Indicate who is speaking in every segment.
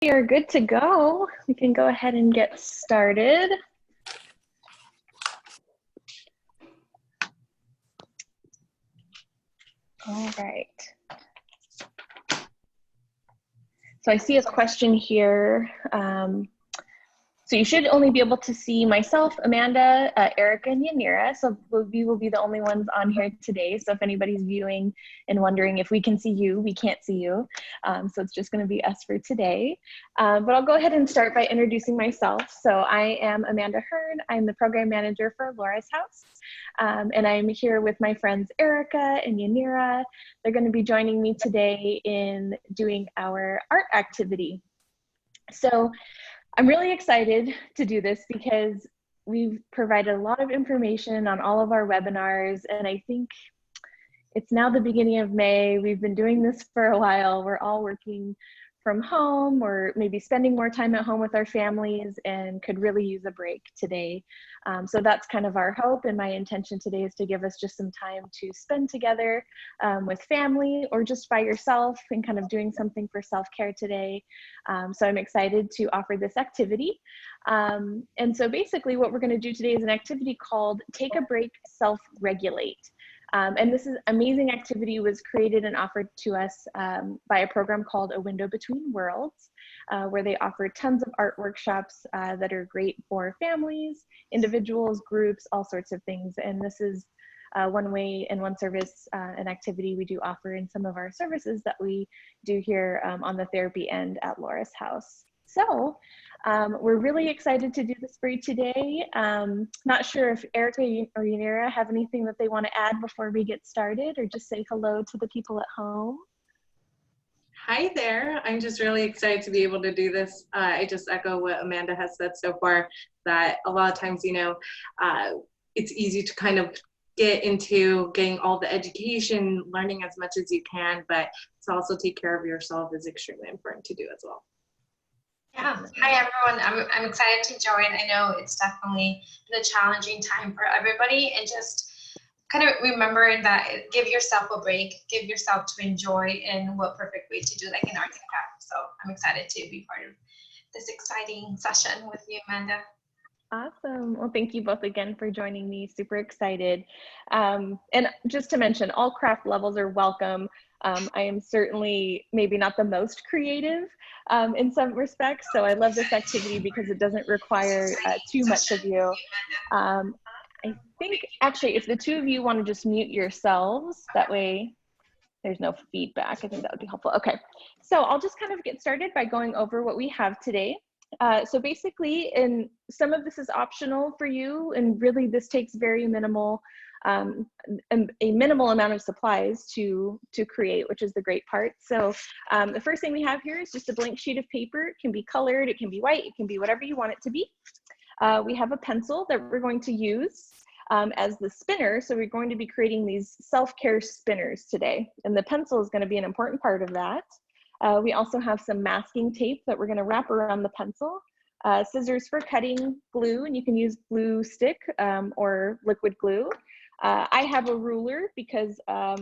Speaker 1: We are good to go. We can go ahead and get started. All right. So I see a question here. So you should only be able to see myself, Amanda, Erica, and Yanira. So we will be the only ones on here today. So if anybody's viewing and wondering if we can see you, we can't see you. So it's just going to be us for today. But I'll go ahead and start by introducing myself. So I am Amanda Hearn. I'm the program manager for Laura's House. And I'm here with my friends Erica and Yanira. They're going to be joining me today in doing our art activity. So I'm really excited to do this because we've provided a lot of information on all of our webinars, and I think it's now the beginning of May. We've been doing this for a while. We're all working from home or maybe spending more time at home with our families and could really use a break today. So that's kind of our hope, and my intention today is to give us just some time to spend together with family or just by yourself and kind of doing something for self-care today. So I'm excited to offer this activity. And so basically what we're going to do today is an activity called Take a Break, Self-Regulate. And this is amazing activity was created and offered to us by a program called A Window Between Worlds, where they offer tons of art workshops that are great for families, individuals, groups, all sorts of things. And this is one way and one service, an activity we do offer in some of our services that we do here on the therapy end at Laura's House. So we're really excited to do this for you today. Not sure if Erica or Yanira have anything that they want to add before we get started, or just say hello to the people at home.
Speaker 2: Hi there. I'm just really excited to be able to do this. I just echo what Amanda has said so far, that a lot of times, it's easy to kind of get into getting all the education, learning as much as you can, but to also take care of yourself is extremely important to do as well.
Speaker 3: Yeah. Hi, everyone. I'm excited to join. I know it's definitely been a challenging time for everybody, and just kind of remembering that give yourself a break, give yourself to enjoy, and what perfect way to do like an art and craft. So I'm excited to be part of this exciting session with you, Amanda.
Speaker 1: Awesome. Well, thank you both again for joining me. Super excited. And just to mention, all craft levels are welcome. I am certainly maybe not the most creative in some respects, so I love this activity because it doesn't require too much of you. I think actually if the two of you want to just mute yourselves, that way there's no feedback. I think that would be helpful. Okay, so I'll just kind of get started by going over what we have today. So basically, and some of this is optional for you, and really this takes very minimal, a minimal amount of supplies to create, which is the great part. So the first thing we have here is just a blank sheet of paper. It can be colored, it can be white, it can be whatever you want it to be. We have a pencil that we're going to use as the spinner. So we're going to be creating these self-care spinners today, and the pencil is going to be an important part of that. We also have some masking tape that we're going to wrap around the pencil, scissors for cutting, glue, and you can use glue stick or liquid glue. I have a ruler because I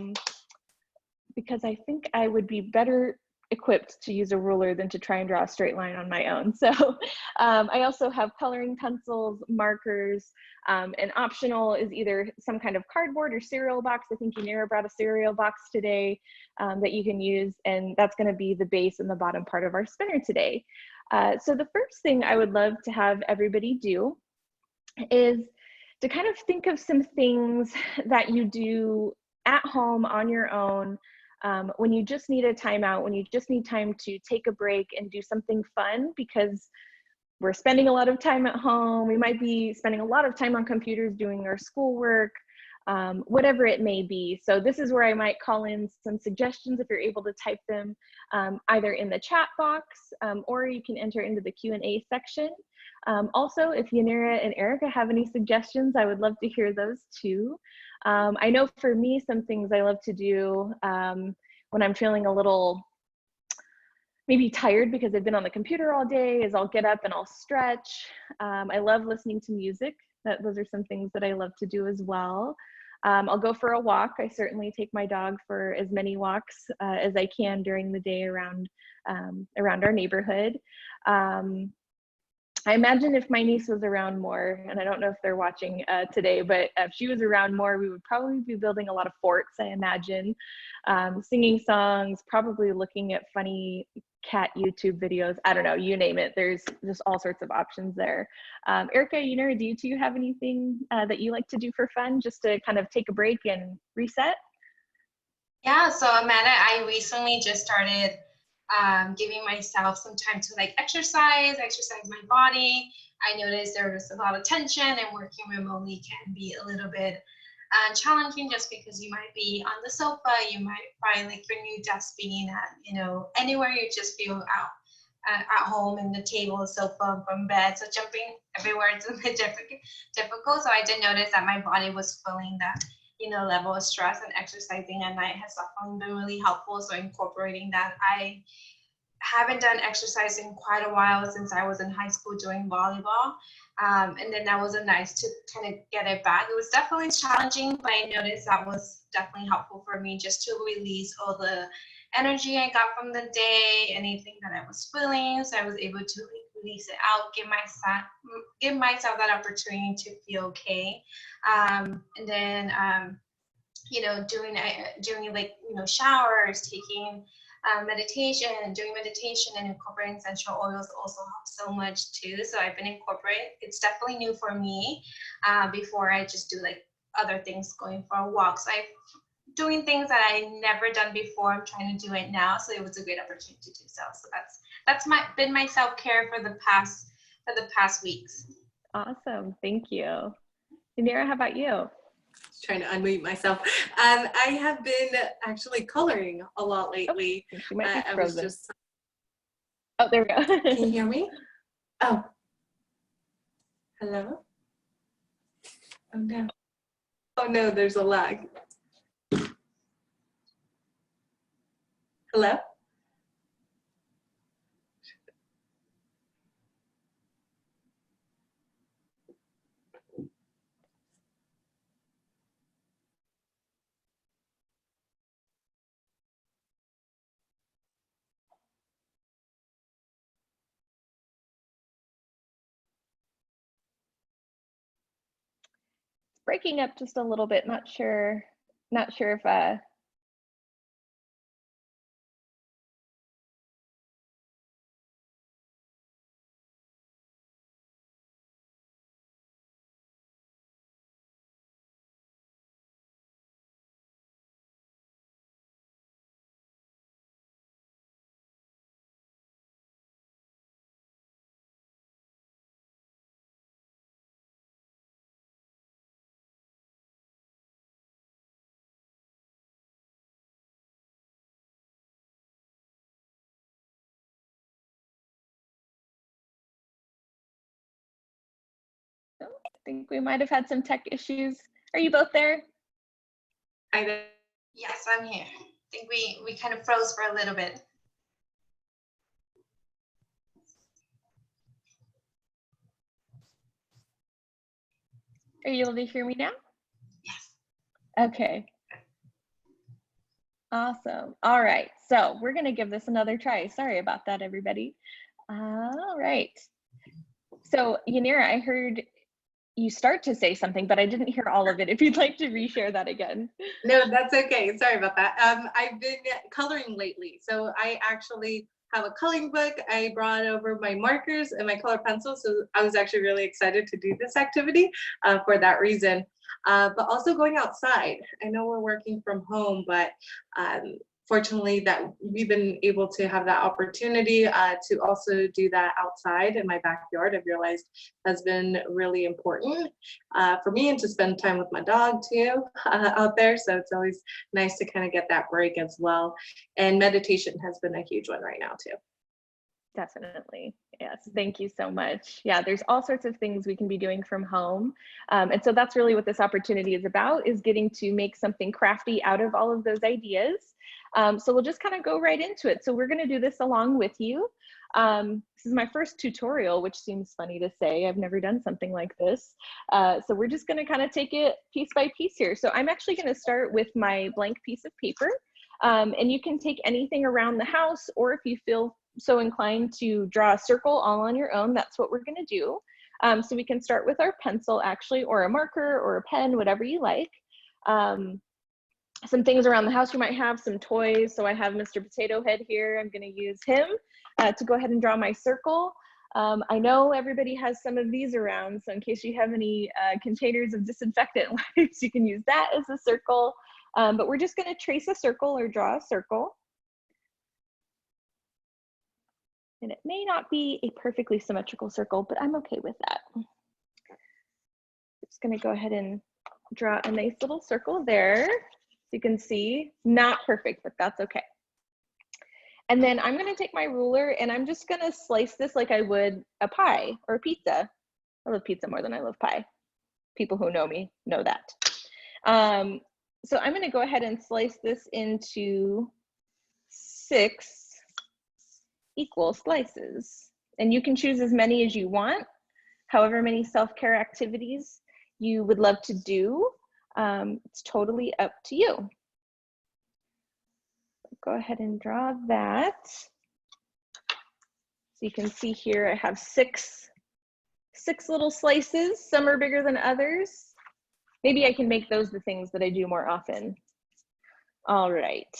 Speaker 1: think I would be better equipped to use a ruler than to try and draw a straight line on my own. So I also have coloring pencils, markers, and optional is either some kind of cardboard or cereal box. I think Yanira brought a cereal box today that you can use, and that's going to be the base and the bottom part of our spinner today. So the first thing I would love to have everybody do is to kind of think of some things that you do at home on your own when you just need a timeout, when you just need time to take a break and do something fun, because we're spending a lot of time at home. We might be spending a lot of time on computers doing our schoolwork, whatever it may be. So this is where I might call in some suggestions if you're able to type them either in the chat box or you can enter into the Q&A section. Also, if Yanira and Erica have any suggestions, I would love to hear those too. I know for me, some things I love to do when I'm feeling a little maybe tired because I've been on the computer all day is I'll get up and I'll stretch. I love listening to music. Those are some things that I love to do as well. I'll go for a walk. I certainly take my dog for as many walks as I can during the day around our neighborhood. I imagine if my niece was around more, and I don't know if they're watching today, but if she was around more, we would probably be building a lot of forts, I imagine, singing songs, probably looking at funny cat YouTube videos. I don't know, you name it. There's just all sorts of options there. Erica, Unira, do you two have anything that you like to do for fun, just to kind of take a break and reset?
Speaker 3: Yeah, so Amanda, I recently just started giving myself some time to like exercise my body. I noticed there was a lot of tension, and working remotely can be a little bit challenging, just because you might be on the sofa, you might find like your new desk being at, you know, anywhere you just feel out at home, and the table, the sofa, from bed, so jumping everywhere is a bit difficult. So I did notice that my body was feeling that, you know, level of stress, and exercising at night has definitely been really helpful. So incorporating that. I haven't done exercise in quite a while, since I was in high school doing volleyball. And then that was a nice to kind of get it back. It was definitely challenging, but I noticed that was definitely helpful for me, just to release all the energy I got from the day, anything that I was feeling. So I was able to release it out, give myself that opportunity to feel okay. And then, you know, doing like, you know, showers, taking doing meditation and incorporating essential oils also helps so much too. So I've been incorporating. It's definitely new for me. Before I just do like other things, going for a walk. So I'm doing things that I never done before. I'm trying to do it now. So it was a great opportunity to do so. So that's been my self-care for the past weeks.
Speaker 1: Awesome, thank you. Yanira, how about you?
Speaker 2: Trying to unmute myself. I have been actually coloring a lot lately.
Speaker 1: Oh, she might be
Speaker 2: I
Speaker 1: frozen.
Speaker 2: was just...
Speaker 1: Oh, there we go.
Speaker 2: Can you hear me? Oh. Hello? Oh no. Oh no, there's a lag. Hello?
Speaker 1: Breaking up just a little bit. Not sure if I think we might have had some tech issues. Are you both there?
Speaker 2: Hi there.
Speaker 3: Yes, I'm here. I think we kind of froze for a little bit.
Speaker 1: Are you able to hear me now?
Speaker 3: Yes.
Speaker 1: Okay. Awesome. All right. So we're going to give this another try. Sorry about that, everybody. All right. So Yanira, I heard you start to say something, but I didn't hear all of it. If you'd like to reshare that again.
Speaker 2: No, that's okay. Sorry about that. I've been coloring lately. So I actually have a coloring book. I brought over my markers and my color pencils. So I was actually really excited to do this activity for that reason. But also going outside. I know we're working from home, but fortunately that we've been able to have that opportunity to also do that outside in my backyard. I've realized has been really important for me, and to spend time with my dog too out there. So it's always nice to kind of get that break as well. And meditation has been a huge one right now too.
Speaker 1: Definitely. Yes. Thank you so much. Yeah, there's all sorts of things we can be doing from home. And so that's really what this opportunity is about, is getting to make something crafty out of all of those ideas. So we'll just kind of go right into it. So we're going to do this along with you. This is my first tutorial, which seems funny to say. I've never done something like this. So we're just gonna kind of take it piece by piece here. So I'm actually gonna start with my blank piece of paper. And you can take anything around the house, or if you feel so inclined to draw a circle all on your own, that's what we're gonna do. So we can start with our pencil actually, or a marker or a pen, whatever you like. Some things around the house you might have, some toys. So I have Mr. Potato Head here. I'm gonna use him to go ahead and draw my circle. I know everybody has some of these around, so in case you have any containers of disinfectant wipes, you can use that as a circle. But we're just gonna trace a circle or draw a circle. And it may not be a perfectly symmetrical circle, but I'm okay with that. Just gonna go ahead and draw a nice little circle there. You can see, not perfect, but that's okay. And then I'm gonna take my ruler and I'm just gonna slice this like I would a pie or a pizza. I love pizza more than I love pie. People who know me know that. So I'm gonna go ahead and slice this into 6 equal slices. And you can choose as many as you want, however many self-care activities you would love to do. It's totally up to you. Go ahead and draw that. So you can see here I have six little slices. Some are bigger than others. Maybe I can make those the things that I do more often. All right.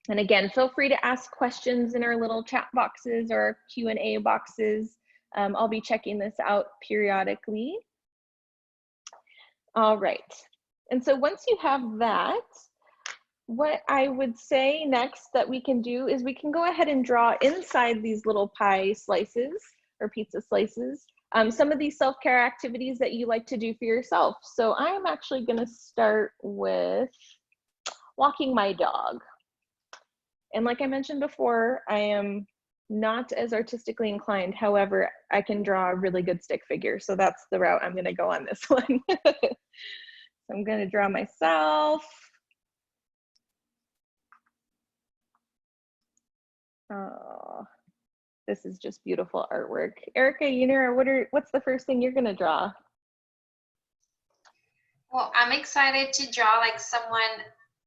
Speaker 1: And again, feel free to ask questions in our little chat boxes or Q&A boxes. I'll be checking this out periodically. All right. And so once you have that, what I would say next that we can do is we can go ahead and draw inside these little pie slices or pizza slices, some of these self-care activities that you like to do for yourself. So I'm actually gonna start with walking my dog. And like I mentioned before, I am not as artistically inclined. However, I can draw a really good stick figure. So that's the route I'm gonna go on this one. So I'm gonna draw myself. Oh, this is just beautiful artwork. Erica, what's the first thing you're gonna draw?
Speaker 3: Well, I'm excited to draw like someone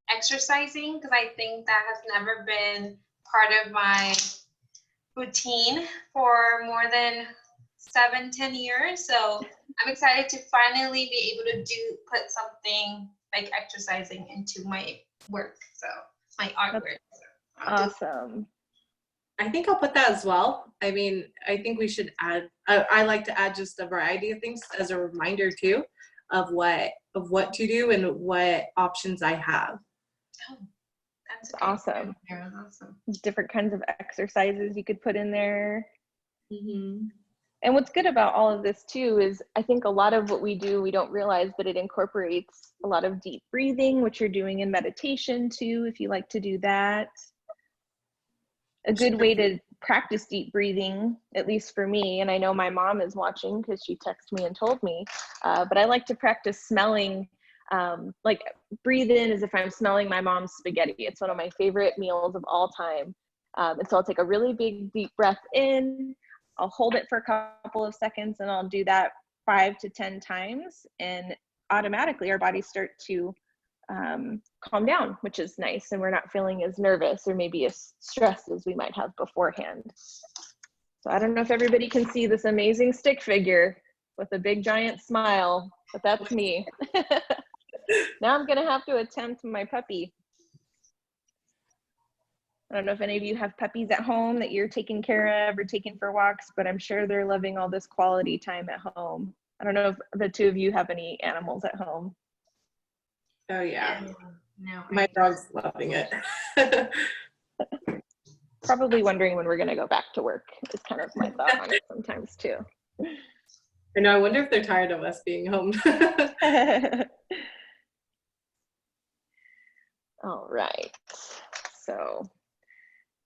Speaker 3: exercising because I think that has never been part of my routine for more than 7-10 years. So I'm excited to finally be able to put something like exercising into my work, so my artwork.
Speaker 1: Awesome.
Speaker 2: I think I'll put that as well. I mean, I think we should add, I like to add just a variety of things as a reminder too of what to do and what options I have.
Speaker 3: Oh, that's
Speaker 1: awesome.
Speaker 3: Awesome.
Speaker 1: Different kinds of exercises you could put in there.
Speaker 2: Mm-hmm.
Speaker 1: And what's good about all of this too is I think a lot of what we do, we don't realize, but it incorporates a lot of deep breathing, which you're doing in meditation too, if you like to do that. A good way to practice deep breathing, at least for me, and I know my mom is watching because she texted me and told me, but I like to practice smelling, like breathe in as if I'm smelling my mom's spaghetti. It's one of my favorite meals of all time. And so I'll take a really big deep breath in, I'll hold it for a couple of seconds, and I'll do that 5 to 10 times, and automatically our bodies start to calm down, which is nice, and we're not feeling as nervous or maybe as stressed as we might have beforehand. So I don't know if everybody can see this amazing stick figure with a big giant smile, but that's me. Now I'm gonna have to attempt my puppy. I don't know if any of you have puppies at home that you're taking care of or taking for walks, but I'm sure they're loving all this quality time at home. I don't know if the two of you have any animals at home.
Speaker 2: Oh yeah.
Speaker 3: No,
Speaker 2: my dog's loving it.
Speaker 1: Probably wondering when we're gonna go back to work is kind of my thought on it sometimes too.
Speaker 2: I know, I wonder if they're tired of us being home.
Speaker 1: All right, so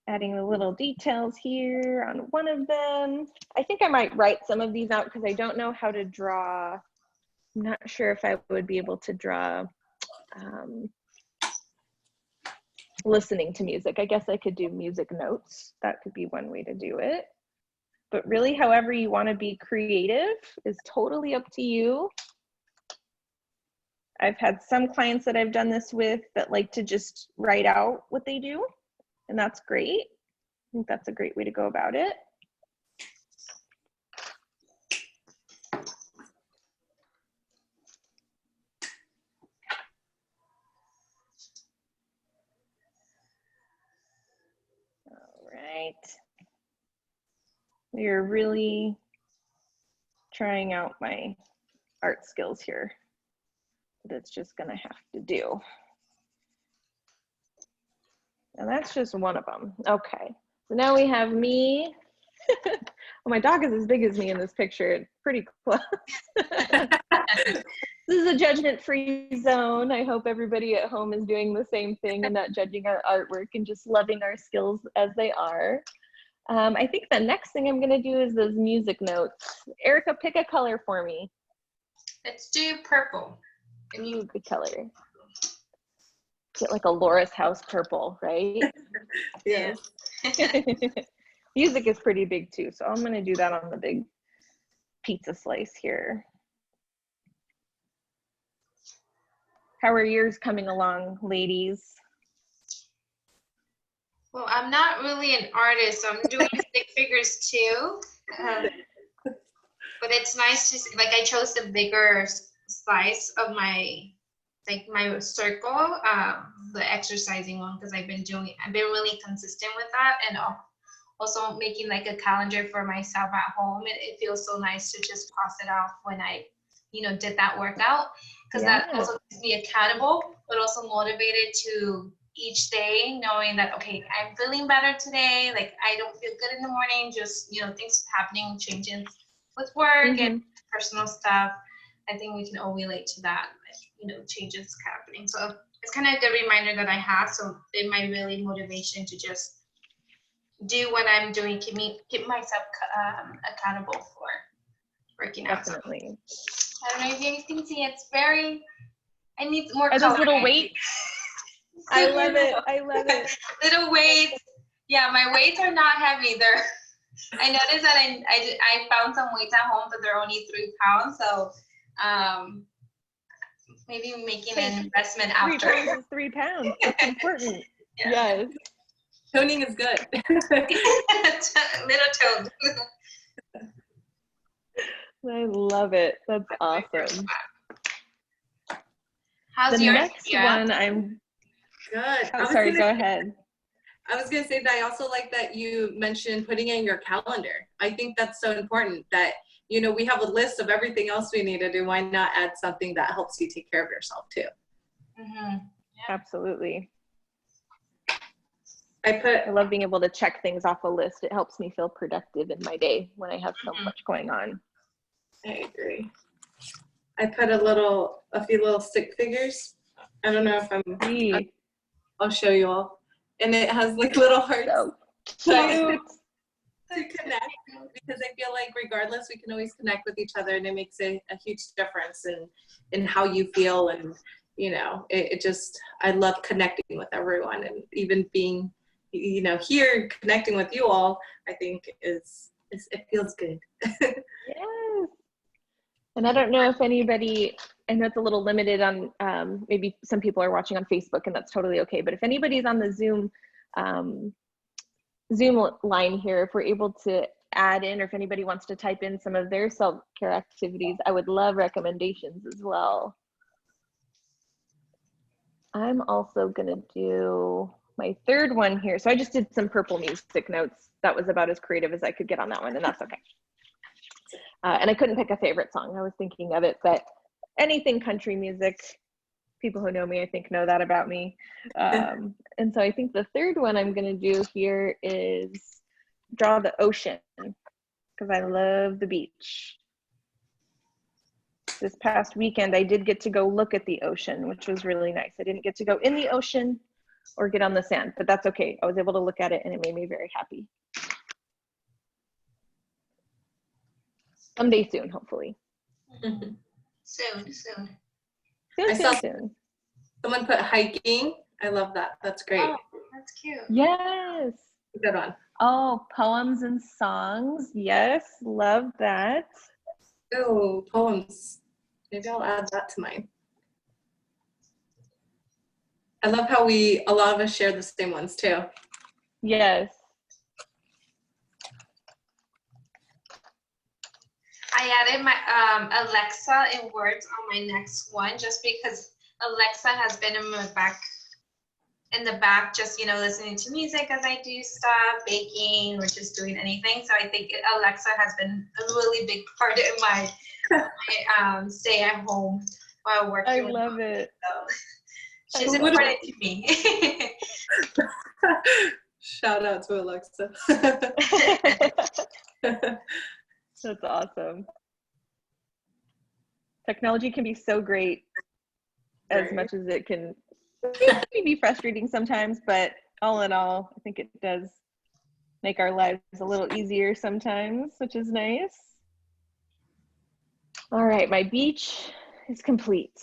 Speaker 1: adding the little details here on one of them. I think I might write some of these out because I don't know how to draw. I'm not sure if I would be able to draw listening to music. I guess I could do music notes. That could be one way to do it. But really, however you want to be creative is totally up to you. I've had some clients that I've done this with that like to just write out what they do, and that's great. I think that's a great way to go about it. All right. We're really trying out my art skills here. That's just gonna have to do. And that's just one of them. Okay, so now we have me. Well, my dog is as big as me in this picture. It's pretty close. This is a judgment-free zone. I hope everybody at home is doing the same thing and not judging our artwork and just loving our skills as they are. I think the next thing I'm gonna do is those music notes. Erica, pick a color for me.
Speaker 3: Let's do purple.
Speaker 1: You the color. Get like a Laura's house purple, right?
Speaker 2: Yes.
Speaker 1: Music is pretty big too, so I'm gonna do that on the big pizza slice here. How are yours coming along, ladies?
Speaker 3: Well, I'm not really an artist, so I'm doing stick figures too. But it's nice to see, like I chose the bigger slice of my circle, the exercising one, because I've been really consistent with that, and also making like a calendar for myself at home. It feels so nice to just cross it off when I, did that workout, because that also keeps me accountable, but also motivated to each day, knowing that, okay, I'm feeling better today. Like I don't feel good in the morning, just, things happening, changes with work and personal stuff. I think we can all relate to that, changes happening. So it's kind of a good reminder that I have. So it might really motivation to just do what I'm doing, keep myself accountable for working out.
Speaker 1: Definitely.
Speaker 3: I don't know if you guys can see, it's very, I need more
Speaker 1: Are
Speaker 3: color.
Speaker 1: those little weights? I love it. I love it.
Speaker 3: Little weights. Yeah, my weights are not heavy. I noticed that I found some weights at home, but they're only 3 pounds. So maybe making an investment after.
Speaker 1: 3 pounds is 3 pounds. That's important. Yes.
Speaker 2: Toning is good.
Speaker 3: Little toned.
Speaker 1: I love it. That's awesome.
Speaker 3: How's
Speaker 1: the
Speaker 3: yours?
Speaker 1: next one I'm
Speaker 2: good.
Speaker 1: Oh, sorry, go ahead.
Speaker 2: I was going to say that I also like that you mentioned putting in your calendar. I think that's so important that, we have a list of everything else we need to do. Why not add something that helps you take care of yourself too?
Speaker 3: Yeah.
Speaker 1: Absolutely.
Speaker 2: I
Speaker 1: love being able to check things off a list. It helps me feel productive in my day when I have so much going on.
Speaker 2: I agree. I put a few little stick figures. I don't know if I'll show you all. And it has like little hearts.
Speaker 1: So cute.
Speaker 2: To connect, because I feel like regardless, we can always connect with each other, and it makes a huge difference in how you feel. And, it just, I love connecting with everyone, and even being, here connecting with you all, I think it feels good.
Speaker 1: Yes. And I don't know if anybody, I know it's a little limited on, maybe some people are watching on Facebook, and that's totally okay. But if anybody's on the Zoom line here, if we're able to add in, or if anybody wants to type in some of their self-care activities, I would love recommendations as well. I'm also gonna do my third one here. So I just did some purple music notes. That was about as creative as I could get on that one, and that's okay. And I couldn't pick a favorite song. I was thinking of it, but anything country music, people who know me, I think, know that about me. And so I think the third one I'm going to do here is draw the ocean, because I love the beach. This past weekend, I did get to go look at the ocean, which was really nice. I didn't get to go in the ocean or get on the sand, but that's okay. I was able to look at it, and it made me very happy. Someday soon, hopefully.
Speaker 3: Soon.
Speaker 2: Soon. Someone put hiking. I love that. That's great.
Speaker 3: Oh, That's cute.
Speaker 1: Yes.
Speaker 2: Good one.
Speaker 1: Oh, poems and songs. Yes, love that.
Speaker 2: Oh, poems. Maybe I'll add that to mine. I love how a lot of us share the same ones too.
Speaker 1: Yes.
Speaker 3: I added my Alexa in words on my next one just because Alexa has been in the back, just, listening to music as I do stuff, baking, or just doing anything. So I think Alexa has been a really big part in my stay at home while working.
Speaker 1: I love it.
Speaker 3: So she's important to me.
Speaker 2: Shout out to Alexa.
Speaker 1: That's awesome. Technology can be so great as much as it can be frustrating sometimes, but all in all, I think it does make our lives a little easier sometimes, which is nice. All right, my beach is complete.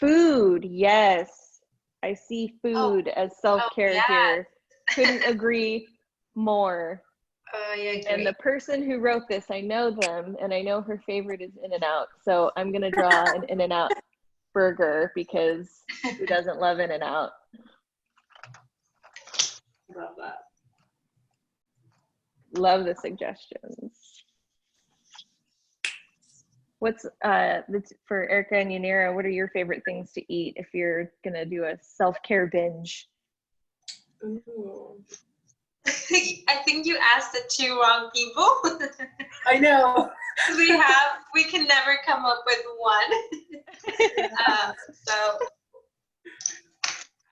Speaker 1: Food, yes. I see food as self-care here. Couldn't agree more. And the person who wrote this, I know them, and I know her favorite is In-N-Out. So I'm gonna draw an In-N-Out burger because who doesn't love In-N-Out?
Speaker 2: Love that.
Speaker 1: Love the suggestions. What's for Erica and Yanira, what are your favorite things to eat if you're gonna do a self-care binge?
Speaker 2: Ooh.
Speaker 3: I think you asked the two wrong people.
Speaker 2: I know.
Speaker 3: We can never come up with one. So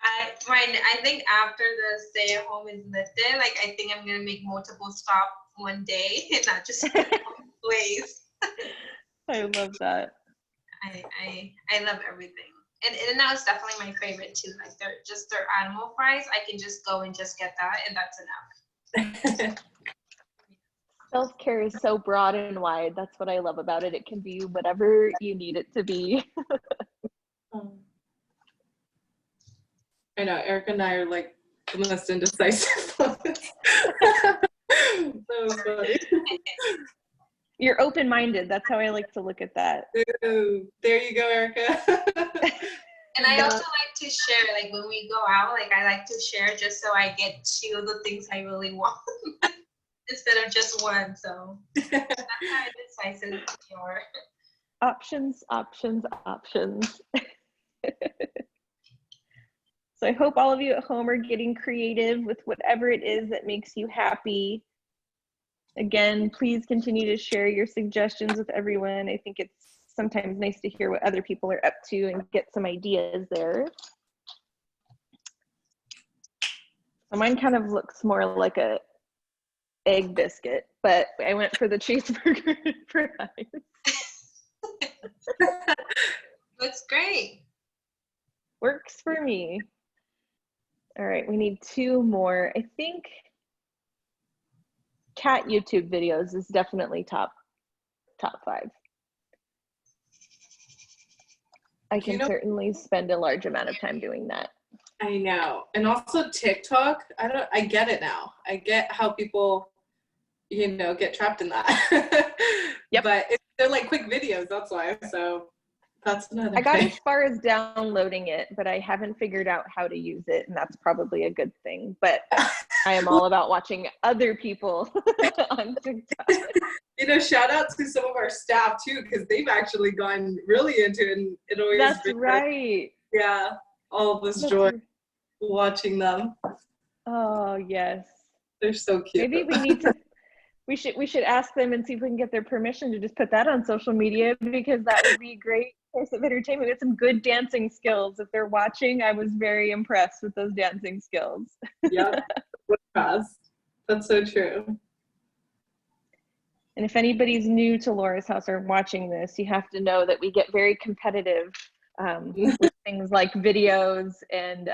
Speaker 3: I think after the stay at home is lifted, I think I'm gonna make multiple stops one day and not just one place.
Speaker 1: I love that.
Speaker 3: I love everything. And In-N-Out is definitely my favorite too. Their animal fries, I can just go and just get that, and that's enough.
Speaker 1: Self-care is so broad and wide. That's what I love about it. It can be whatever you need it to be.
Speaker 2: I know, Erica and I are like the most indecisive. That was funny.
Speaker 1: You're open-minded. That's how I like to look at that.
Speaker 2: Ooh, there you go, Erica.
Speaker 3: And I also like to share, when we go out, I like to share just so I get two of the things I really want instead of just one. So that's how indecisive you are.
Speaker 1: Options, options, options. So I hope all of you at home are getting creative with whatever it is that makes you happy. Again, please continue to share your suggestions with everyone. I think it's sometimes nice to hear what other people are up to and get some ideas there. So mine kind of looks more like a egg biscuit, but I went for the cheeseburger and fries.
Speaker 3: Looks great.
Speaker 1: Works for me. All right, we need two more. I think cat YouTube videos is definitely top 5. I can certainly spend a large amount of time doing that.
Speaker 2: I know. And also TikTok, I get it now. I get how people, get trapped in that.
Speaker 1: Yep.
Speaker 2: But they're like quick videos, that's why. So that's another
Speaker 1: I got
Speaker 2: thing.
Speaker 1: as far as downloading it, but I haven't figured out how to use it, and that's probably a good thing. But I am all about watching other people on TikTok.
Speaker 2: Shout out to some of our staff too, because they've actually gone really into it, and it always
Speaker 1: That's right.
Speaker 2: Yeah, all of this joy watching them.
Speaker 1: Oh yes,
Speaker 2: they're so cute.
Speaker 1: Maybe we need to. We should ask them and see if we can get their permission to just put that on social media, because that would be a great source of entertainment. We have some good dancing skills. If they're watching, I was very impressed with those dancing skills.
Speaker 2: Yeah, that's so true.
Speaker 1: And if anybody's new to Laura's House or watching this, you have to know that we get very competitive with things like videos and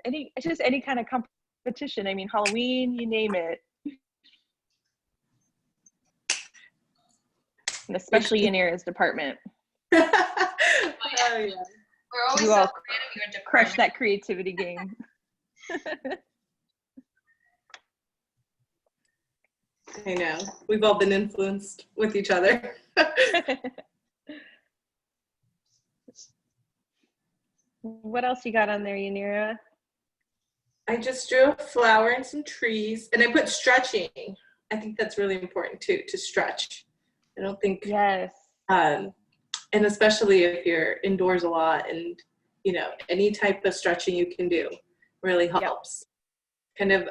Speaker 1: any kind of competition. I mean, Halloween, you name it. And especially Yanira's department.
Speaker 2: Oh, yeah.
Speaker 3: We're always
Speaker 1: You
Speaker 3: so
Speaker 1: all
Speaker 3: creative in your
Speaker 1: crush
Speaker 3: department.
Speaker 1: that creativity game.
Speaker 2: I know. We've all been influenced with each other.
Speaker 1: What else you got on there, Yanira?
Speaker 2: I just drew a flower and some trees, and I put stretching. I think that's really important too, to stretch. I don't think,
Speaker 1: Yes.
Speaker 2: and especially if you're indoors a lot, and you know, any type of stretching you can do really helps. Kind of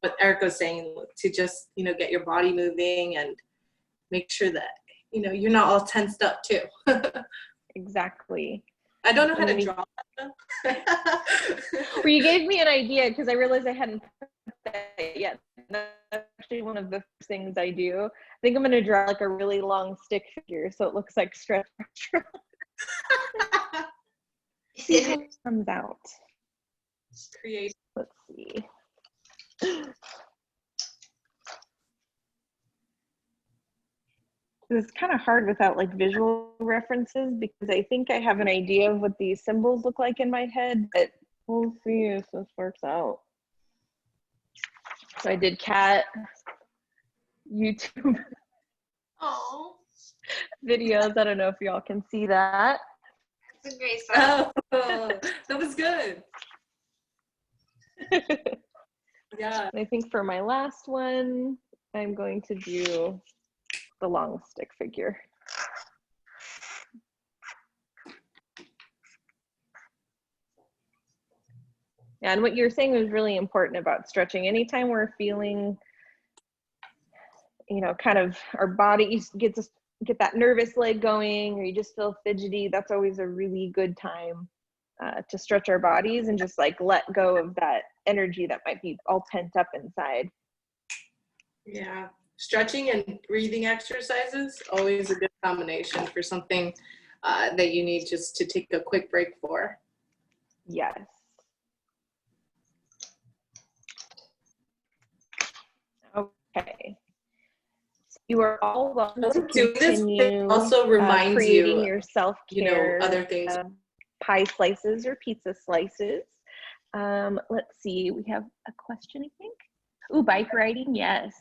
Speaker 2: what Eric was saying, to just, you know, get your body moving and make sure that, you know, you're not all tensed up too.
Speaker 1: Exactly.
Speaker 2: I don't know how to draw that though.
Speaker 1: Well, you gave me an idea because I realized I hadn't put that yet. That's actually one of the first things I do. I think I'm going to draw like a really long stick figure so it looks like stretch. See how it comes out.
Speaker 2: Create.
Speaker 1: Let's see. It's kind of hard without like visual references because I think I have an idea of what these symbols look like in my head, but we'll see if this works out. So I did cat YouTube videos. I don't know if y'all can see that.
Speaker 3: It's a great song.
Speaker 2: Oh, that was good. Yeah.
Speaker 1: I think for my last one, I'm going to do the long stick figure. Yeah, and what you're saying was really important about stretching. Anytime we're feeling, you know, kind of our body get that nervous leg going, or you just feel fidgety, that's always a really good time to stretch our bodies and just like let go of that energy that might be all pent up inside.
Speaker 2: Yeah, stretching and breathing exercises, always a good combination for something that you need just to take a quick break for.
Speaker 1: Yes. Okay. You are all welcome to continue
Speaker 2: also reminds
Speaker 1: creating
Speaker 2: you,
Speaker 1: your self-care,
Speaker 2: you know, other things.
Speaker 1: Pie slices or pizza slices. Let's see, we have a question, I think. Ooh, bike riding, yes.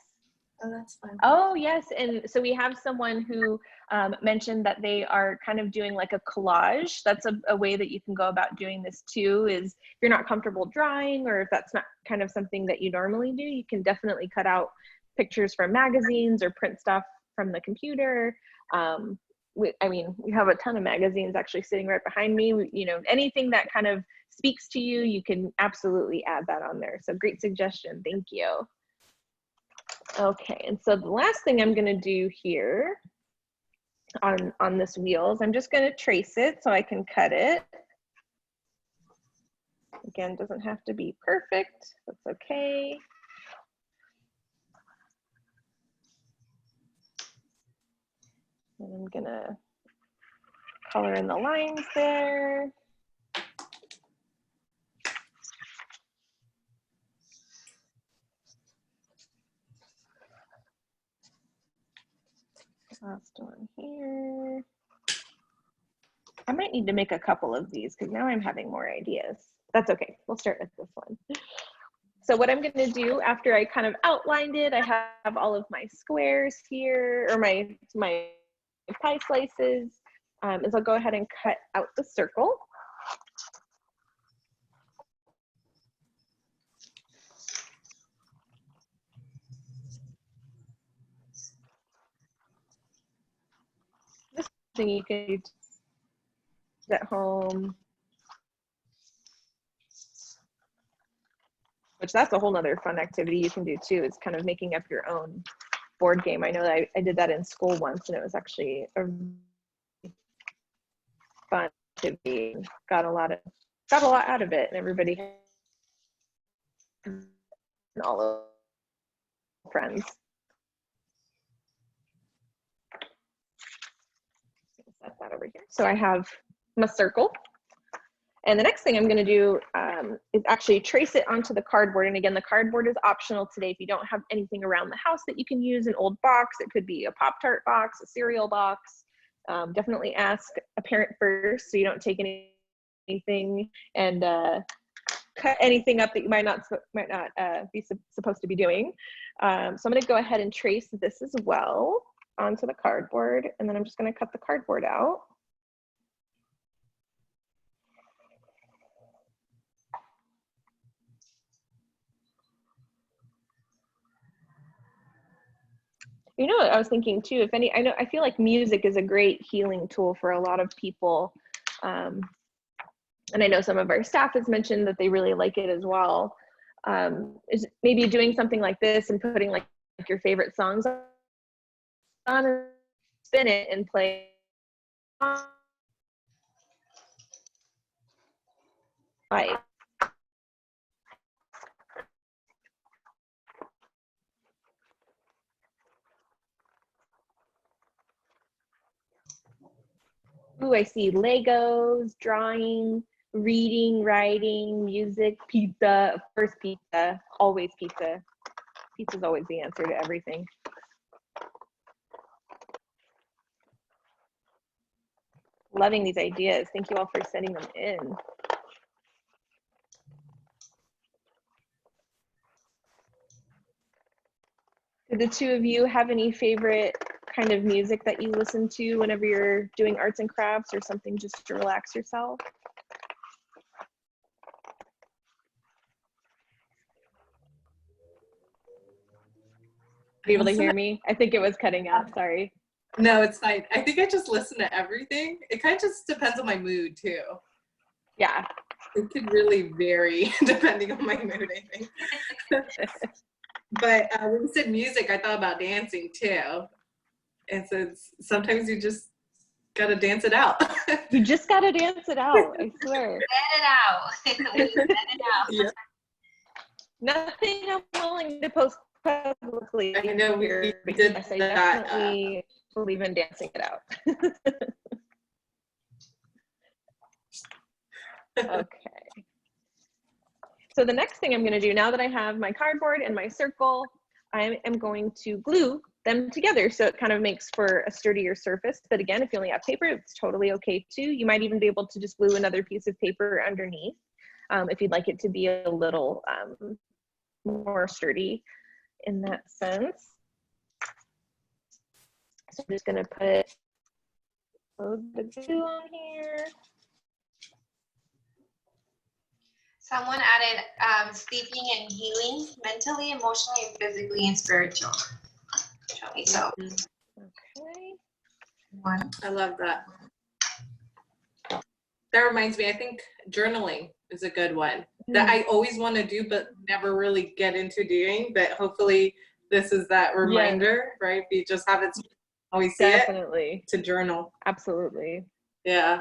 Speaker 2: Oh, that's fun.
Speaker 1: Oh, yes, and so we have someone who mentioned that they are kind of doing like a collage. That's a way that you can go about doing this too, is if you're not comfortable drawing, or if that's not kind of something that you normally do, you can definitely cut out pictures from magazines or print stuff from the computer. I mean, we have a ton of magazines actually sitting right behind me. You know, anything that kind of speaks to you, you can absolutely add that on there. So great suggestion, thank you. Okay, and so the last thing I'm gonna do here on this wheel is I'm just gonna trace it so I can cut it. Again, doesn't have to be perfect, that's okay. And I'm gonna color in the lines there. Last one here. I might need to make a couple of these because now I'm having more ideas. That's okay, we'll start with this one. So what I'm gonna do after I kind of outlined it, I have all of my squares here, or my pie slices, is I'll go ahead and cut out the circle. This thing you can do at home, which that's a whole nother fun activity you can do too. It's kind of making up your own board game. I know that I did that in school once, and it was actually a fun activity. Got a lot out of it, and everybody and all of friends. Set that over here. So I have my circle. And the next thing I'm going to do is actually trace it onto the cardboard. And again, the cardboard is optional today. If you don't have anything around the house that you can use, an old box, it could be a Pop-Tart box, a cereal box. Definitely ask a parent first so you don't take any anything and cut anything up that you might not be supposed to be doing. So I'm going to go ahead and trace this as well onto the cardboard, and then I'm just going to cut the cardboard out. You know what I was thinking too, I feel like music is a great healing tool for a lot of people. And I know some of our staff has mentioned that they really like it as well. Is maybe doing something like this and putting like your favorite songs on and spin it and play. Right. Ooh, I see Legos, drawing, reading, writing, music, pizza, of course pizza, always pizza. Pizza's always the answer to everything. Loving these ideas. Thank you all for sending them in. Do the two of you have any favorite kind of music that you listen to whenever you're doing arts and crafts or something just to relax yourself? Are you able to hear me? I think it was cutting out, sorry.
Speaker 2: No, it's fine. I think I just listen to everything. It kind of just depends on my mood too.
Speaker 1: Yeah.
Speaker 2: It could really vary depending on my mood, I think. But when you said music, I thought about dancing too. And so sometimes you just gotta dance it out.
Speaker 1: You just gotta dance it out, I swear.
Speaker 3: Let it out. Let it out.
Speaker 2: Yeah.
Speaker 1: Nothing I'm willing to post publicly.
Speaker 2: I know we
Speaker 1: here
Speaker 2: did
Speaker 1: because I
Speaker 2: that.
Speaker 1: definitely believe in dancing it out. Okay. So the next thing I'm going to do, now that I have my cardboard and my circle, I am going to glue them together so it kind of makes for a sturdier surface. But again, if you only have paper, it's totally okay too. You might even be able to just glue another piece of paper underneath if you'd like it to be a little more sturdy in that sense. So I'm just going to put the glue on here.
Speaker 3: Someone added sleeping and healing mentally, emotionally, physically, and spiritually. So,
Speaker 1: okay.
Speaker 3: One.
Speaker 2: I love that. That reminds me, I think journaling is a good one that I always want to do, but never really get into doing. But hopefully this is that reminder, right? If you just have it, always see it, to journal.
Speaker 1: Absolutely.
Speaker 2: Yeah.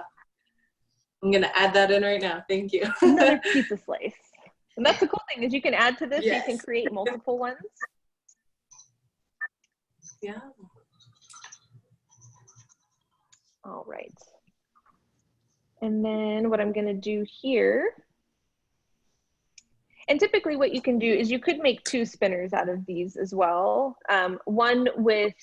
Speaker 2: I'm going to add that in right now. Thank you.
Speaker 1: Another pizza slice. And that's the cool thing is you can add to this,
Speaker 2: yes.
Speaker 1: You can create multiple ones.
Speaker 2: Yeah.
Speaker 1: All right. And then what I'm going to do here, and typically what you can do is you could make 2 spinners out of these as well. One with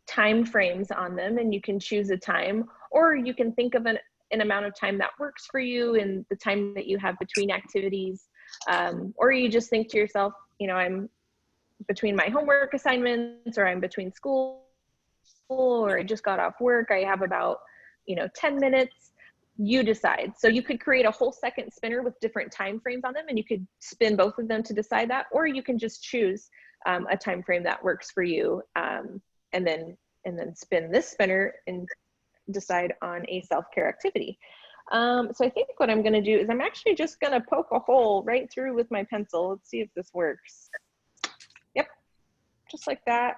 Speaker 1: time frames on them, and you can choose a time, or you can think of an amount of time that works for you and the time that you have between activities. Or you just think to yourself, you know, I'm between my homework assignments, or I'm between school, or I just got off work. I have about, 10 minutes. You decide. So you could create a whole second spinner with different time frames on them, and you could spin both of them to decide that, or you can just choose a time frame that works for you, and then spin this spinner and decide on a self-care activity. So I think what I'm going to do is I'm actually just going to poke a hole right through with my pencil. Let's see if this works. Yep, just like that.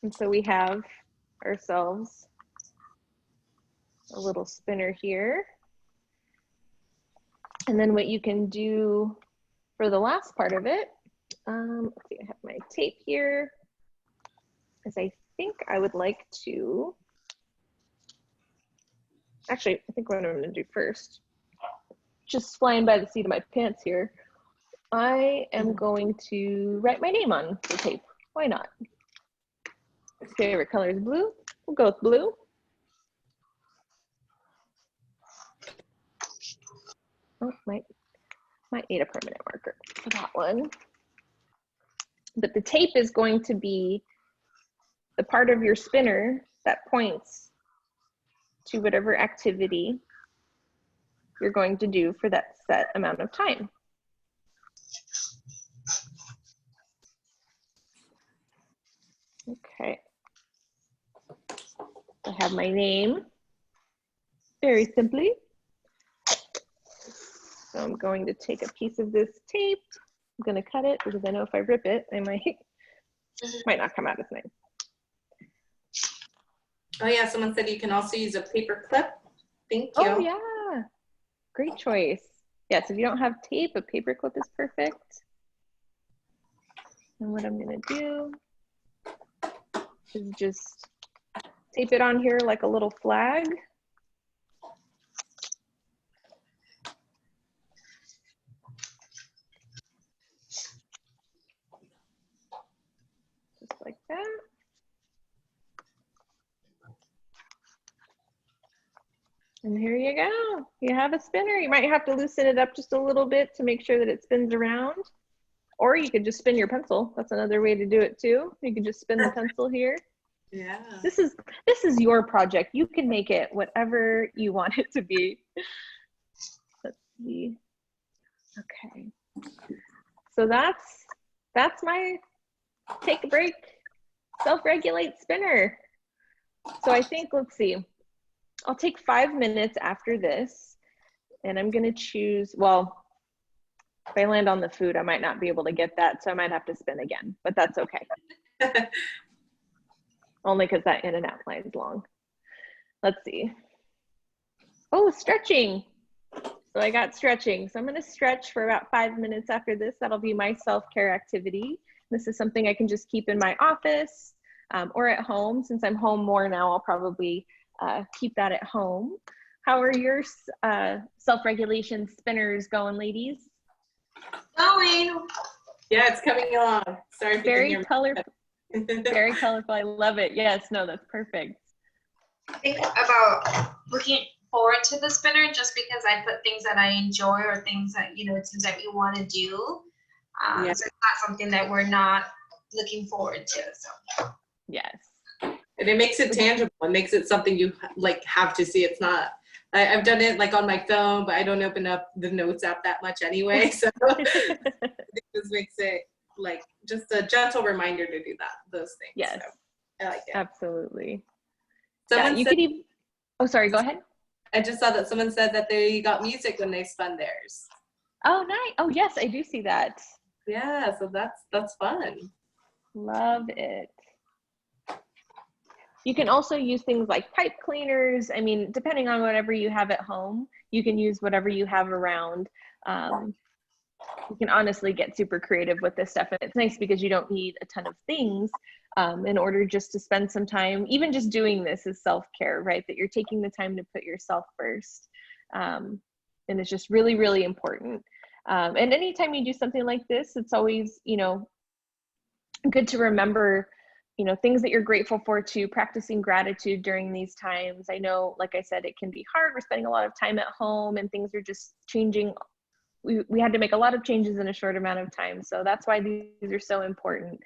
Speaker 1: And so we have ourselves a little spinner here. And then what you can do for the last part of it, let's see, I have my tape here, is I think I would like to, actually, I think what I'm going to do first, just flying by the seat of my pants here, I am going to write my name on the tape. Why not? My favorite color is blue. We'll go with blue. Oh, might need a permanent marker for that one. But the tape is going to be the part of your spinner that points to whatever activity you're going to do for that set amount of time. Okay. I have my name, very simply. So I'm going to take a piece of this tape. I'm going to cut it because I know if I rip it, I might not come out as nice.
Speaker 2: Oh yeah, someone said you can also use a paper clip. Thank you.
Speaker 1: Oh yeah, great choice. Yes, if you don't have tape, a paper clip is perfect. And what I'm gonna do is just tape it on here like a little flag. Just like that. And here you go. You have a spinner. You might have to loosen it up just a little bit to make sure that it spins around. Or you could just spin your pencil. That's another way to do it too. You could just spin the pencil here.
Speaker 2: Yeah.
Speaker 1: This is your project. You can make it whatever you want it to be. Let's see. Okay. So that's my take a break, self-regulate spinner. So I think, let's see. I'll take 5 minutes after this, and I'm gonna choose, well, if I land on the food, I might not be able to get that, so I might have to spin again, but that's okay. Only because that in and out line is long. Let's see. Oh, stretching. So I got stretching. So I'm gonna stretch for about 5 minutes after this. That'll be my self-care activity. This is something I can just keep in my office or at home. Since I'm home more now, I'll probably keep that at home. How are your self-regulation spinners going, ladies?
Speaker 3: Going.
Speaker 2: Yeah, it's coming along. Sorry if
Speaker 1: Very
Speaker 2: you can
Speaker 1: colorful. Very colorful. I love it. Yes, no, that's perfect.
Speaker 3: Think about looking forward to the spinner just because I put things that I enjoy or things that, you know, it seems like we want to do.
Speaker 2: Yeah.
Speaker 3: So it's not something that we're not looking forward to. So
Speaker 1: Yes.
Speaker 2: And it makes it tangible. It makes it something you like have to see. It's not, I've done it like on my phone, but I don't open up the notes app that much anyway. So it just makes it like just a gentle reminder to do those things.
Speaker 1: Yes.
Speaker 2: So I like it.
Speaker 1: Absolutely.
Speaker 2: Someone
Speaker 1: you
Speaker 2: said,
Speaker 1: could even, oh, sorry, go ahead.
Speaker 2: I just saw that someone said that they got music when they spun theirs.
Speaker 1: Oh, nice. Oh, yes, I do see that.
Speaker 2: Yeah, so that's fun.
Speaker 1: Love it. You can also use things like pipe cleaners. I mean, depending on whatever you have at home, you can use whatever you have around. You can honestly get super creative with this stuff. And it's nice because you don't need a ton of things in order just to spend some time. Even just doing this is self-care, right? That you're taking the time to put yourself first. And it's just really, really important. And anytime you do something like this, it's always, you know, good to remember, you know, things that you're grateful for too, practicing gratitude during these times. I know, like I said, it can be hard. We're spending a lot of time at home and things are just changing. We had to make a lot of changes in a short amount of time. So that's why these are so important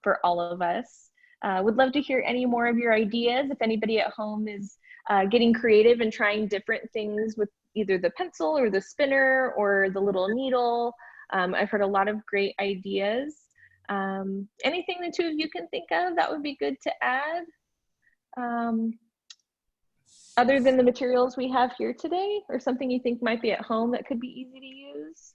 Speaker 1: for all of us. Would love to hear any more of your ideas. If anybody at home is getting creative and trying different things with either the pencil or the spinner or the little needle. I've heard a lot of great ideas. Anything the two of you can think of that would be good to add? Other than the materials we have here today, or something you think might be at home that could be easy to use?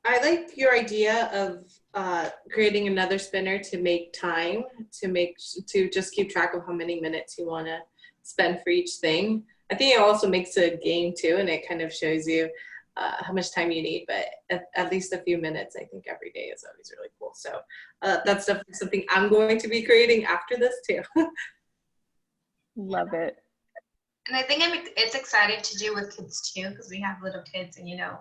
Speaker 2: I like your idea of creating another spinner to make time, to just keep track of how many minutes you want to spend for each thing. I think it also makes a game too, and it kind of shows you how much time you need, but at least a few minutes, I think every day is always really cool. So that's definitely something I'm going to be creating after this too.
Speaker 1: Love it.
Speaker 3: And I think it's exciting to do with kids too, because we have little kids, and you know,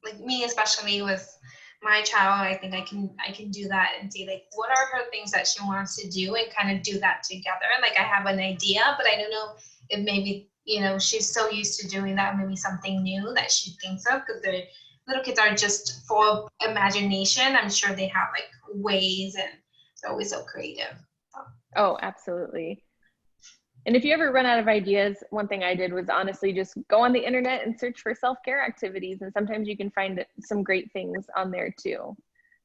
Speaker 3: like me, especially with my child, I think I can do that and see like what are her things that she wants to do and kind of do that together. Like I have an idea, but I don't know it maybe, you know, she's so used to doing that, maybe something new that she thinks of, because the little kids are just full of imagination. I'm sure they have like ways, and they're always so creative. So.
Speaker 1: Oh, absolutely. And if you ever run out of ideas, one thing I did was honestly just go on the internet and search for self-care activities. And sometimes you can find some great things on there too.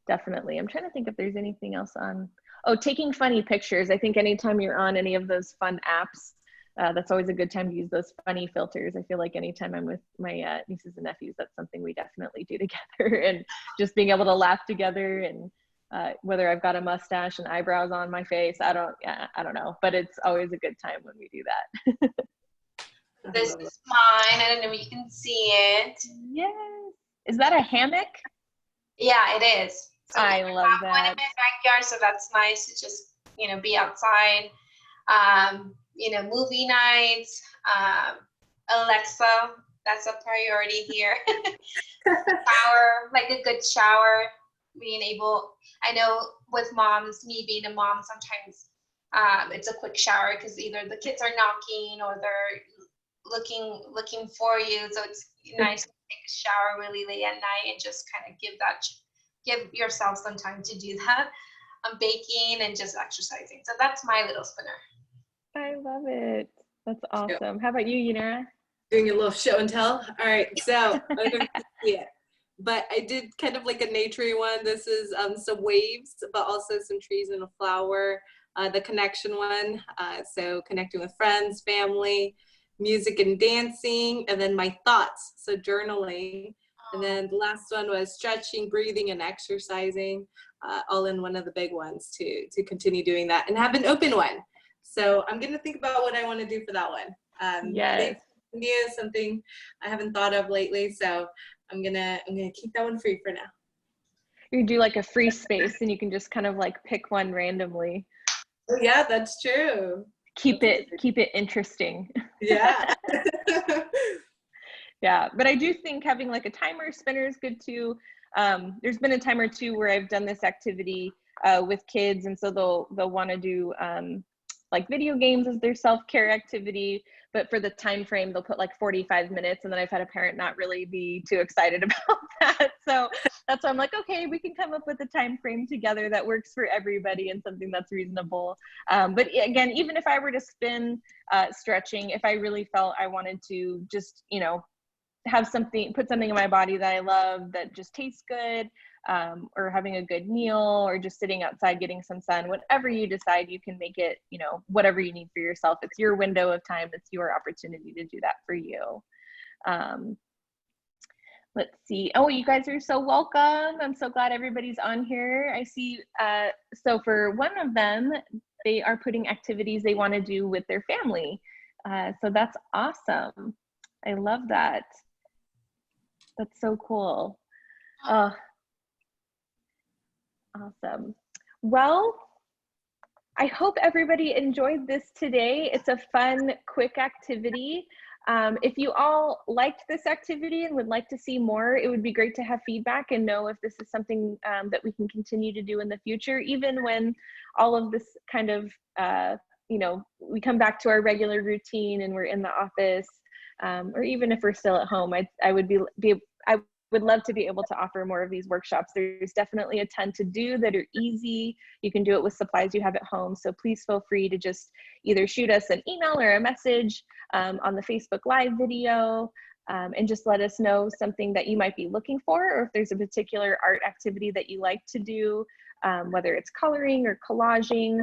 Speaker 1: Definitely. I'm trying to think if there's anything else on. Oh, taking funny pictures. I think anytime you're on any of those fun apps, that's always a good time to use those funny filters. I feel like anytime I'm with my nieces and nephews, that's something we definitely do together. And just being able to laugh together, and whether I've got a mustache and eyebrows on my face, I don't know, but it's always a good time when we do that.
Speaker 3: This is mine. I don't know if you can see it.
Speaker 1: Yes. Is that a hammock?
Speaker 3: Yeah, it is. So
Speaker 1: I love that.
Speaker 3: One in my backyard, so that's nice to just, you know, be outside. You know, movie nights, Alexa, that's a priority here. Shower, like a good shower, being able, I know with moms, me being a mom, sometimes it's a quick shower because either the kids are knocking or they're looking for you. So it's nice to take a shower really late at night and just kind of give yourself some time to do that. Baking and just exercising. So that's my little spinner.
Speaker 1: I love it. That's awesome. How about you, Yanira?
Speaker 2: Doing a little show and tell. All right, so I don't know if you see it, but I did kind of like a naturey one. This is some waves, but also some trees and a flower. The connection one, so connecting with friends, family, music and dancing, and then my thoughts, so journaling. And then the last one was stretching, breathing, and exercising, all in one of the big ones to continue doing that and have an open one. So I'm going to think about what I want to do for that one.
Speaker 1: Yes.
Speaker 2: New is something I haven't thought of lately, so I'm gonna keep that one free for now.
Speaker 1: You do like a free space, and you can just kind of like pick one randomly.
Speaker 2: Oh, yeah, that's true.
Speaker 1: Keep it interesting.
Speaker 2: Yeah.
Speaker 1: Yeah, but I do think having like a timer spinner is good too. There's been a time or two where I've done this activity with kids, and so they'll want to do like video games as their self-care activity, but for the time frame they'll put like 45 minutes, and then I've had a parent not really be too excited about that. So that's why I'm like, okay, we can come up with a time frame together that works for everybody and something that's reasonable. But again, even if I were to spin stretching, if I really felt I wanted to just, you know, put something in my body that I love that just tastes good, or having a good meal, or just sitting outside getting some sun, whatever you decide, you can make it, you know, whatever you need for yourself. It's your window of time. It's your opportunity to do that for you. Let's see. Oh, you guys are so welcome. I'm so glad everybody's on here. I see. So for one of them, they are putting activities they want to do with their family. So that's awesome. I love that. That's so cool. Awesome. Well, I hope everybody enjoyed this today. It's a fun, quick activity. If you all liked this activity and would like to see more, it would be great to have feedback and know if this is something that we can continue to do in the future, even when all of this kind of, you know, we come back to our regular routine and we're in the office, or even if we're still at home. I would love to be able to offer more of these workshops. There's definitely a ton to do that are easy. You can do it with supplies you have at home. So please feel free to just either shoot us an email or a message on the Facebook Live video, and just let us know something that you might be looking for, or if there's a particular art activity that you like to do, whether it's coloring or collaging.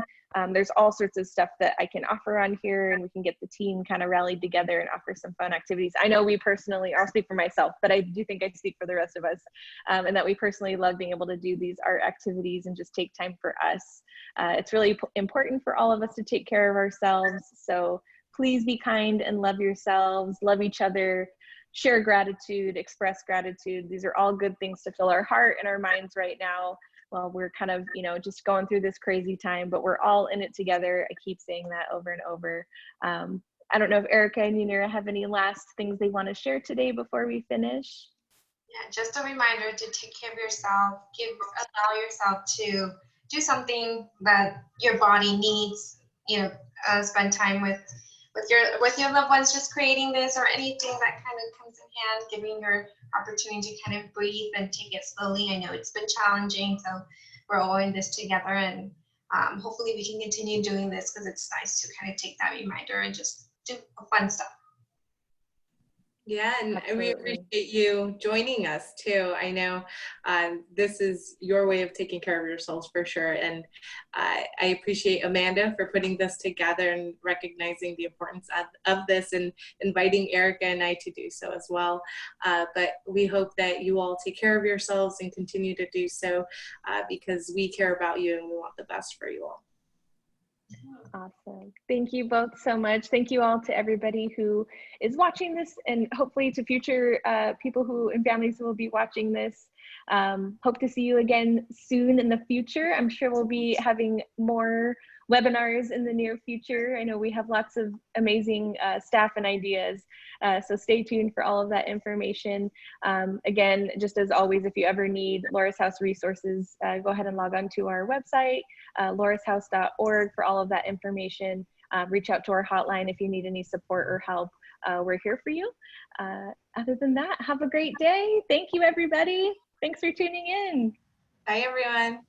Speaker 1: There's all sorts of stuff that I can offer on here, and we can get the team kind of rallied together and offer some fun activities. I know we personally, I'll speak for myself, but I do think I speak for the rest of us, and that we personally love being able to do these art activities and just take time for us. It's really important for all of us to take care of ourselves. So please be kind and love yourselves, love each other, share gratitude, express gratitude. These are all good things to fill our heart and our minds right now. Well, we're kind of, you know, just going through this crazy time, but we're all in it together. I keep saying that over and over. I don't know if Erica and Yanira have any last things they want to share today before we finish.
Speaker 3: Yeah, just a reminder to take care of yourself. Allow yourself to do something that your body needs. You know, spend time with with your loved ones, just creating this or anything that kind of comes in hand, giving your opportunity to kind of breathe and take it slowly. I know it's been challenging, so we're all in this together, and hopefully we can continue doing this because it's nice to kind of take that reminder and just do fun stuff.
Speaker 2: Yeah, and
Speaker 1: Absolutely.
Speaker 2: we appreciate you joining us too. I know this is your way of taking care of yourselves for sure. And I appreciate Amanda for putting this together and recognizing the importance of this and inviting Erica and I to do so as well. But we hope that you all take care of yourselves and continue to do so because we care about you and we want the best for you all.
Speaker 1: Awesome. Thank you both so much. Thank you all to everybody who is watching this, and hopefully to future people who and families who will be watching this. Hope to see you again soon in the future. I'm sure we'll be having more webinars in the near future. I know we have lots of amazing staff and ideas, so stay tuned for all of that information. Again, just as always, if you ever need Laura's House resources, go ahead and log on to our website, laurashouse.org, for all of that information. Reach out to our hotline if you need any support or help. We're here for you. Other than that, have a great day. Thank you, everybody. Thanks for tuning in.
Speaker 2: Bye, everyone.